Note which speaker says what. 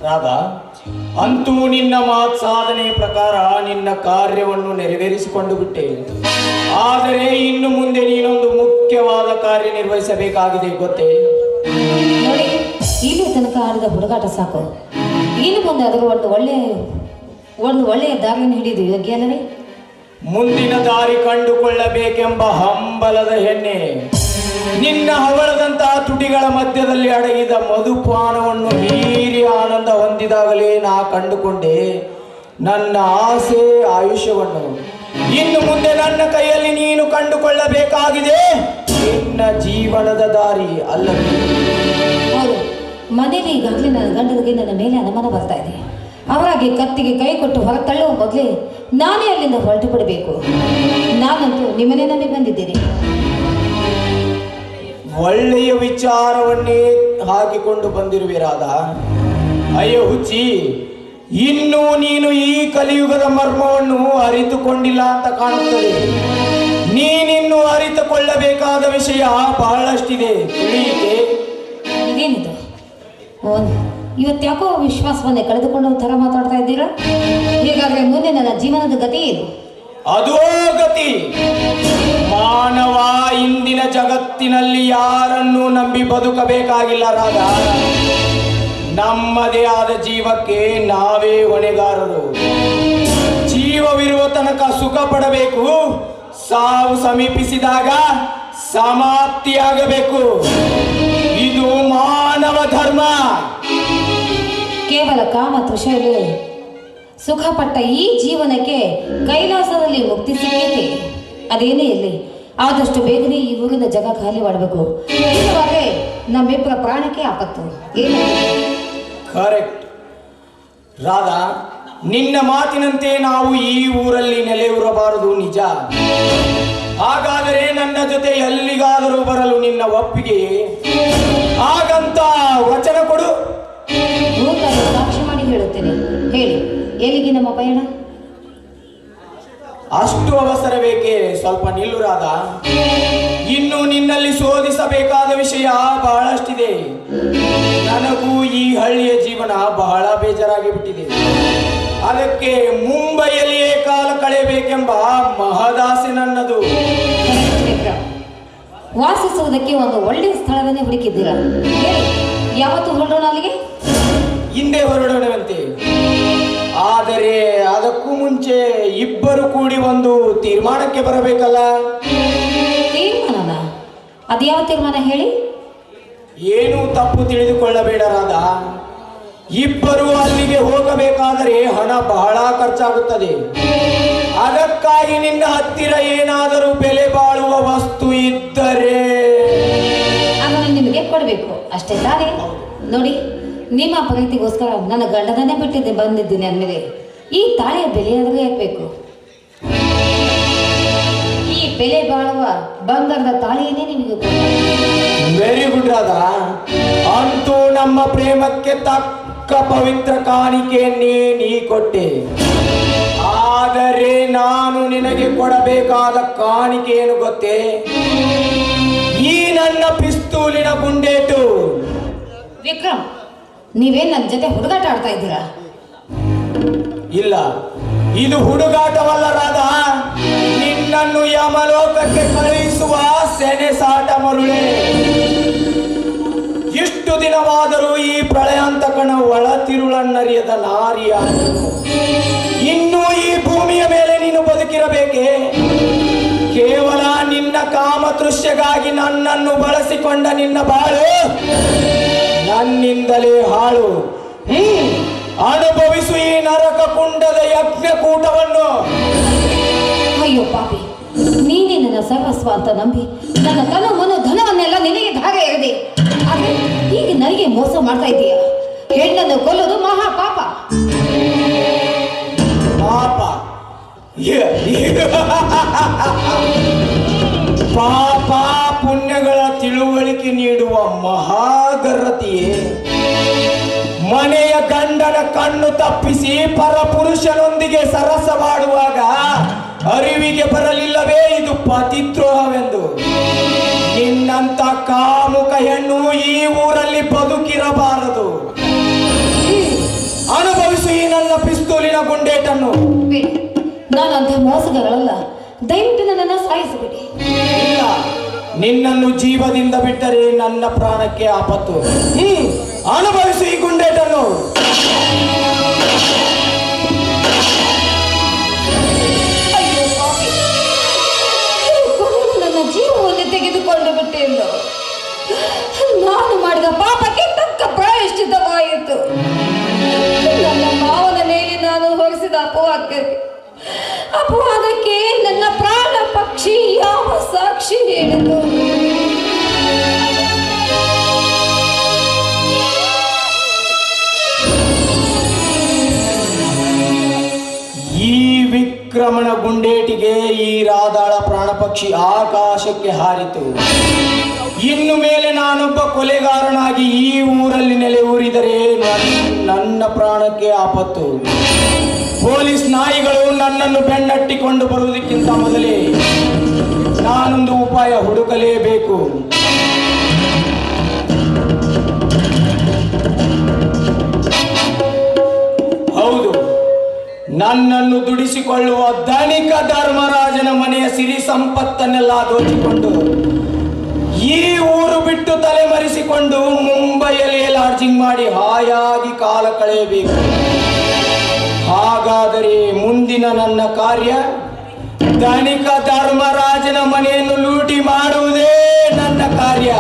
Speaker 1: ರಾಧಾ, ಅಂತೂ ನಿನ್ನ ಮಾತ್ ಸಾಧನೆ ಪ್ರಕಾರ ನಿನ್ನ ಕಾರ್ಯವನ್ನು ನೆರವೇರಿಸಿಕೊಂಡು ಬಿಟ್ಟೆ. ಆದರೆ ಇನ್ನು ಮುಂದೆ ನೀನೊಂದು ಮುಖ್ಯವಾದ ಕಾರ್ಯ ನಿರ್ವಹಿಸಬೇಕಾಗಿದೆ, ಗೊತ್ತೇ?
Speaker 2: ನೋಡಿ, ಇಲ್ಲಿ ತನಕ ಆಡಿದ ಹುಡುಗಾಟ ಸಾಕು. ಇನ್ನು ಮುಂದೆ ಅದರ ಒಂದು ಒಳ್ಳೆಯ ದಾರಿಯನ್ನು ಹಿಡಿದು ಯೋಗ್ಯ ಅಲ್ಲವೇ?
Speaker 1: ಮುಂದಿನ ದಾರಿ ಕಂಡುಕೊಳ್ಳಬೇಕೆಂಬ ಹಂಬಲದ ಹೆಣ್ಣೆ, ನಿನ್ನ ಹವಳದಂತಹ ತುಟಿಗಳ ಮಧ್ಯದಲ್ಲಿ ಅಡಗಿದ ಮಧುಪಾನವನ್ನು ಮೀರಿ ಆನಂದ ಹೊಂದಿದಾಗಲೇ ನಾ ಕಂಡುಕೊಂಡೆ ನನ್ನ ಆಸೆ ಆಯುಷ್ಯವನ್ನು. ಇನ್ನು ಮುಂದೆ ನನ್ನ ಕೈಯಲ್ಲಿ ನೀನು ಕಂಡುಕೊಳ್ಳಬೇಕಾಗಿದೆ ನಿನ್ನ ಜೀವನದ ದಾರಿ ಅಲ್ಲವೇ?
Speaker 2: ಹೌದು, ಮನೆಯಲ್ಲಿ ಈಗಾಗಲೇ ನನ್ನ ಗಂಡನಿಗೆ ನನ್ನ ಮೇಲೆ ಅನುಮಾನ ಬರ್ತಾ ಇದೆ. ಅವರಾಗಿ ಕತ್ತಿಗೆ ಕೈ ಕೊಟ್ಟು ಹೊರತಳ್ಳುವ ಮೊದಲೇ ನಾನೇ ಅಲ್ಲಿಂದ ಹೊರಟು ಬಿಡಬೇಕು. ನಾನಂತೂ ನಿಮ್ಮನ್ನೇ ನಂಬಿ ಬಂದಿದ್ದೇನೆ.
Speaker 1: ಒಳ್ಳೆಯ ವಿಚಾರವನ್ನೇ ಹಾಕಿಕೊಂಡು ಬಂದಿರುವಿರಾದ. ಅಯ್ಯೋ ಹುಚ್ಚಿ, ಇನ್ನೂ ನೀನು ಈ ಕಲಿಯುಗದ ಮರ್ಮವನ್ನು ಅರಿತುಕೊಂಡಿಲ್ಲ ಅಂತ ಕಾಣುತ್ತದೆ. ನೀನಿನ್ನು ಅರಿತುಕೊಳ್ಳಬೇಕಾದ ವಿಷಯ ಬಹಳಷ್ಟಿದೆ, ತಿಳಿಯಿತೆ?
Speaker 2: ಇದೇನಿದು? ಇವತ್ತ್ಯಾಕೋ ವಿಶ್ವಾಸವನ್ನೇ ಕಳೆದುಕೊಂಡು ಥರ ಮಾತಾಡ್ತಾ ಇದ್ದೀರಾ? ಹೀಗಾದ್ರೆ ಮುಂದೆ ನನ್ನ ಜೀವನದ ಗತಿ ಏನು?
Speaker 1: ಅದೋ ಗತಿ. ಮಾನವ ಇಂದಿನ ಜಗತ್ತಿನಲ್ಲಿ ಯಾರನ್ನೂ ನಂಬಿ ಬದುಕಬೇಕಾಗಿಲ್ಲ ರಾಧ. ನಮ್ಮದೇ ಆದ ಜೀವಕ್ಕೆ ನಾವೇ ಹೊಣೆಗಾರರು. ಜೀವವಿರುವ ತನಕ ಸುಖ ಪಡಬೇಕು, ಸಾವು ಸಮೀಪಿಸಿದಾಗ ಸಮಾಪ್ತಿಯಾಗಬೇಕು. ಇದು ಮಾನವ ಧರ್ಮ.
Speaker 2: ಕೇವಲ ಕಾಮ ತೃಷೆಯಲ್ಲಿ ಸುಖಪಟ್ಟ ಈ ಜೀವನಕ್ಕೆ ಕೈಲಾಸದಲ್ಲಿ ಮುಕ್ತಿ ಸಿಕ್ಕೈತೆ. ಅದೇನೇ ಇರಲಿ, ಆದಷ್ಟು ಬೇಗನೆ ಈ ಊರಿನ ಜಾಗ ಖಾಲಿ ಮಾಡಬೇಕು. ಇಲ್ಲವಾದ್ರೆ ನಮ್ಮಿಬ್ಬರ ಪ್ರಾಣಕ್ಕೆ ಆಪತ್ತು. ಏನು?
Speaker 1: ಕರೆಕ್ಟ್ ರಾಧಾ, ನಿನ್ನ ಮಾತಿನಂತೆ ನಾವು ಈ ಊರಲ್ಲಿ ನೆಲೆಯೂರಬಾರದು, ನಿಜ. ಹಾಗಾದರೆ ನನ್ನ ಜೊತೆ ಎಲ್ಲಿಗಾದರೂ ಬರಲು ನಿನ್ನ ಒಪ್ಪಿಗೆ? ಹಾಗಂತ ವಚನ ಕೊಡು.
Speaker 2: ಭೂತಾಯಿ ಸಾಕ್ಷಿ ಮಾಡಿ ಹೇಳುತ್ತೇನೆ. ಹೇಳಿ, ಎಲ್ಲಿಗೆ ನಮ್ಮ ಪಯಣ?
Speaker 1: ಅಷ್ಟು ಅವಸರ ಬೇಕೇ? ಸ್ವಲ್ಪ ನಿಲ್ಲು ರಾಧಾ. ಇನ್ನು ನಿನ್ನಲ್ಲಿ ಶೋಧಿಸಬೇಕಾದ ವಿಷಯ ಬಹಳಷ್ಟಿದೆ. ನನಗೂ ಈ ಹಳ್ಳಿಯ ಜೀವನ ಬಹಳ ಬೇಜಾರಾಗಿ ಬಿಟ್ಟಿದೆ. ಅದಕ್ಕೆ ಮುಂಬೈಯಲ್ಲಿಯೇ ಕಾಲ ಕಳೆಯಬೇಕೆಂಬ ಮಹದಾಸೆ ನನ್ನದು.
Speaker 2: ವಾಸಿಸುವುದಕ್ಕೆ ಒಂದು ಒಳ್ಳೆಯ ಸ್ಥಳವನ್ನೇ ಹುಡುಕಿದ್ದೀರಾ? ಹೇಳಿ, ಯಾವತ್ತು ಹೊರಡೋಣ ಅಲ್ಲಿಗೆ?
Speaker 1: ಹಿಂದೆ ಹೊರಡೋಣವಂತೆ. ಆದರೆ ಅದಕ್ಕೂ ಮುಂಚೆ ಇಬ್ಬರು ಕೂಡಿ ಒಂದು ತೀರ್ಮಾನಕ್ಕೆ ಬರಬೇಕಲ್ಲ?
Speaker 2: ತೀರ್ಮಾನನ? ಅದ್ಯಾವ ತೀರ್ಮಾನ ಹೇಳಿ?
Speaker 1: ಏನೂ ತಪ್ಪು ತಿಳಿದುಕೊಳ್ಳಬೇಡ ರಾಧಾ. ಇಬ್ಬರು ಅಲ್ಲಿಗೆ ಹೋಗಬೇಕಾದರೆ ಹಣ ಬಹಳ ಖರ್ಚಾಗುತ್ತದೆ. ಅದಕ್ಕಾಗಿ ನಿನ್ನ ಹತ್ತಿರ ಏನಾದರೂ ಬೆಲೆ ಬಾಳುವ ವಸ್ತು ಇದ್ದರೆ
Speaker 2: ಅದನ್ನು ನಿಮಗೆ ಕೊಡಬೇಕು, ಅಷ್ಟೇ ತಾನೇ? ನೋಡಿ, ನಿಮ್ಮ ಪ್ರೀತಿಗೋಸ್ಕರ ನನ್ನ ಗಂಡನನ್ನೇ ಬಂದಿದ್ದೀನಿ ಅಂದಮೇಲೆ ಈ ತಾಳಿಯ ಬೆಲೆಯಾದರೂ ಯಾಕಬೇಕು? ಈ ಬೆಲೆ ಬಾಳುವ ಬಂಗಾರದ ತಾಳಿಯನ್ನೇ ನಿಮಗೆ ಕೊಡ.
Speaker 1: Very good Radha. ಅಂತೂ ನಮ್ಮ ಪ್ರೇಮಕ್ಕೆ ತಕ್ಕ ಪವಿತ್ರ ಕಾಣಿಕೆಯನ್ನೇ ನೀ ಕೊಟ್ಟೆ. ಆದರೆ ನಾನು ನಿನಗೆ ಕೊಡಬೇಕಾದ ಕಾಣಿಕೆ ಏನು ಗೊತ್ತೇ? ಈ ನನ್ನ ಪಿಸ್ತೂಲಿನ ಗುಂಡೇಟು.
Speaker 2: ವಿಕ್ರಮ್, ನೀವೇನ್ ನನ್ನ ಜೊತೆ ಹುಡುಗಾಟ ಆಡ್ತಾ ಇದ್ದೀರಾ?
Speaker 1: ಇಲ್ಲ, ಇದು ಹುಡುಗಾಟವಲ್ಲ ರಾಧಾ. ನಿನ್ನನ್ನು ಯಮಲೋಕಕ್ಕೆ ಕಳುಹಿಸುವ ಸೆಣಸಾಟ ಮರುಳೆ. ಇಷ್ಟು ದಿನವಾದರೂ ಈ ಪ್ರಳಯಾಂತಕನ ಒಳತಿರುಳನ್ನರಿಯದ ನಾರಿಯ ಇನ್ನೂ ಈ ಭೂಮಿಯ ಮೇಲೆ ನೀನು ಬದುಕಿರಬೇಕೆ? ಕೇವಲ ನಿನ್ನ ಕಾಮತೃಷ್ಯಗಾಗಿ ನನ್ನನ್ನು ಬಳಸಿಕೊಂಡ ನಿನ್ನ ಬಾಳು ನನ್ನಿಂದಲೇ ಹಾಳು. ಅನುಭವಿಸು ಈ ನರಕ ಕುಂಡದ ಯಜ್ಞಕೂಟವನ್ನು.
Speaker 2: ಅಯ್ಯೋ ಪಾಪಿ, ನೀನೇ ನನ್ನ ಸರ್ವಸ್ವ ಅಂತ ನಂಬಿ ನನ್ನ ತನು ಮನು ಧನವನ್ನೆಲ್ಲ ನಿನಗೆ ಧಾರೆ ಎರೆದೆ. ಆದರೆ ಈಗ ನನಗೆ ಮೋಸ ಮಾಡ್ತಾ ಇದ್ದೀಯ. ಹೆಣ್ಣನ್ನು ಕೊಲ್ಲೋದು ಮಹಾ ಪಾಪ.
Speaker 1: ಪಾಪ ಪಾಪ ಪುಣ್ಯಗಳ ತಿಳುವಳಿಕೆ ನೀಡುವ ಮಹಾಗರತಿಯೇ. ಮನೆಯ ಗಂಡನ ಕಣ್ಣು ತಪ್ಪಿಸಿ ಪರಪುರುಷನೊಂದಿಗೆ ಸರಸವಾಡುವಾಗ ಅರಿವಿಗೆ ಬರಲಿಲ್ಲವೇ ಇದು ಪತಿದ್ರೋಹವೆಂದು? ನಿನ್ನಂತ ಕಾಮುಕ ಹೆಣ್ಣು ಈ ಊರಲ್ಲಿ ಬದುಕಿರಬಾರದು. ಗುಂಡೇಟನ್ನು.
Speaker 2: ಬಿಡಿ, ನಾನಂತಹ ಮೋಸಗಳಲ್ಲ. ದಯವಿಟ್ಟು ನನ್ನನ್ನು ಸಾಯಿಸಬೇಡಿ.
Speaker 1: ಇಲ್ಲ, ನಿನ್ನನ್ನು ಜೀವದಿಂದ ಬಿಟ್ಟರೆ ನನ್ನ ಪ್ರಾಣಕ್ಕೆ ಆಪತ್ತು. ಅನುಭವಿಸು ಈ ಗುಂಡೇಟನ್ನು.
Speaker 2: ಅಯ್ಯೋ ಸ್ವಾಮಿ, ನನ್ನ ಜೀವವನ್ನು ತೆಗೆದುಕೊಂಡು ಬಿಟ್ಟಿಲ್ಲ. ನಾನು ಮಾಡಿದ ಪಾಪಕ್ಕೆ ತಕ್ಕ ಪ್ರಾಯಶ್ಚಿತ್ತವಾಯಿತು. ನನ್ನ ಮಾವನ ಮೇಲೆ ನಾನು ಹೊರಿಸಿದ ಅಪವಾದಕ್ಕೆ ನನ್ನ ಪ್ರಾಣ ಪಕ್ಷಿ ಯಾವ ಸಾಕ್ಷಿ ನೀಡಿತು?
Speaker 1: ಈ ವಿಕ್ರಮಣ ಗುಂಡೇಟಿಗೆ ಈ ರಾಧಾಳ ಪ್ರಾಣ ಪಕ್ಷಿ ಆಕಾಶಕ್ಕೆ ಹಾರಿತು. ಇನ್ನು ಮೇಲೆ ನಾನೊಬ್ಬ ಕೊಲೆಗಾರನಾಗಿ ಈ ಊರಲ್ಲಿ ನೆಲೆ ಊರಿದರೆ ನನ್ನ ಪ್ರಾಣಕ್ಕೆ ಆಪತ್ತು. ಪೊಲೀಸ್ ನಾಯಿಗಳು ನನ್ನನ್ನು ಬೆನ್ನಟ್ಟಿಕೊಂಡು ಬರುವುದಕ್ಕಿಂತ ಮೊದಲೇ ನಾನೊಂದು ಉಪಾಯ ಹುಡುಕಲೇಬೇಕು. ಹೌದು, ನನ್ನನ್ನು ದುಡಿಸಿಕೊಳ್ಳುವ ಧನಿಕ ಧರ್ಮರಾಜನ ಮನೆಯ ಸಿರಿ ಸಂಪತ್ತನ್ನೆಲ್ಲ ದೋಚಿಕೊಂಡು ಈ ಊರು ಬಿಟ್ಟು ತಲೆಮರೆಸಿಕೊಂಡು ಮುಂಬೈಯಲ್ಲಿ ಲಾಡ್ಜಿಂಗ್ ಮಾಡಿ ಹಾಯಾಗಿ ಕಾಲ ಕಳೆಯಬೇಕು. ಹಾಗಾದರೆ ಮುಂದಿನ ನನ್ನ ಕಾರ್ಯ ಧನಿಕ ಧರ್ಮರಾಜನ ಮನೆಯನ್ನು ಲೂಟಿ ಮಾಡುವುದೇ ನನ್ನ ಕಾರ್ಯ.